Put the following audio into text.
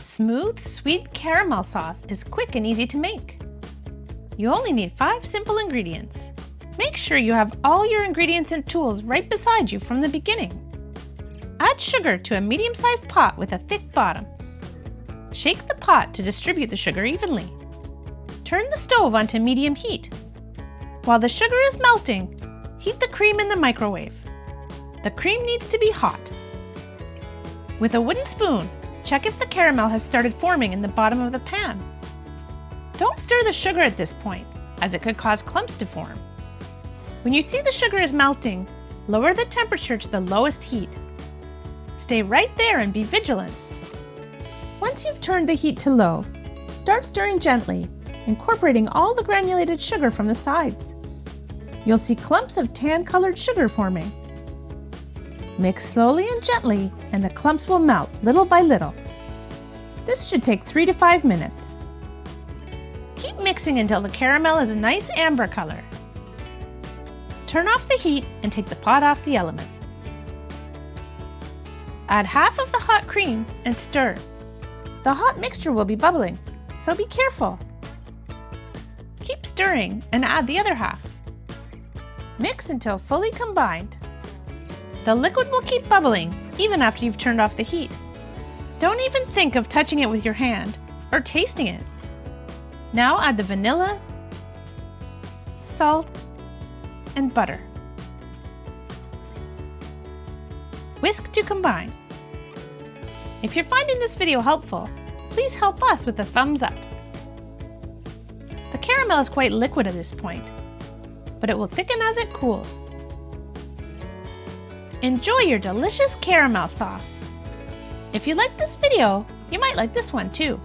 Smooth, sweet caramel sauce is quick and easy to make. You only need 5 simple ingredients. Make sure you have all your ingredients and tools right beside you from the beginning. Add sugar to a medium-sized pot with a thick bottom. Shake the pot to distribute the sugar evenly. Turn the stove onto medium heat. While the sugar is melting, heat the cream in the microwave. The cream needs to be hot. With a wooden spoon, check if the caramel has started forming in the bottom of the pan. Don't stir the sugar at this point, as it could cause clumps to form. When you see the sugar is melting, lower the temperature to the lowest heat. Stay right there and be vigilant. Once you've turned the heat to low, start stirring gently, incorporating all the granulated sugar from the sides. You'll see clumps of tan-colored sugar forming. Mix slowly and gently, and the clumps will melt little by little. This should take 3 to 5 minutes. Keep mixing until the caramel is a nice amber color. Turn off the heat and take the pot off the element. Add half of the hot cream and stir. The hot mixture will be bubbling, so be careful. Keep stirring and add the other half. Mix until fully combined. The liquid will keep bubbling even after you've turned off the heat. Don't even think of touching it with your hand or tasting it. Now add the vanilla, salt, and butter. Whisk to combine. If you're finding this video helpful, please help us with a thumbs up. The caramel is quite liquid at this point, but it will thicken as it cools. Enjoy your delicious caramel sauce. If you like this video, you might like this one too.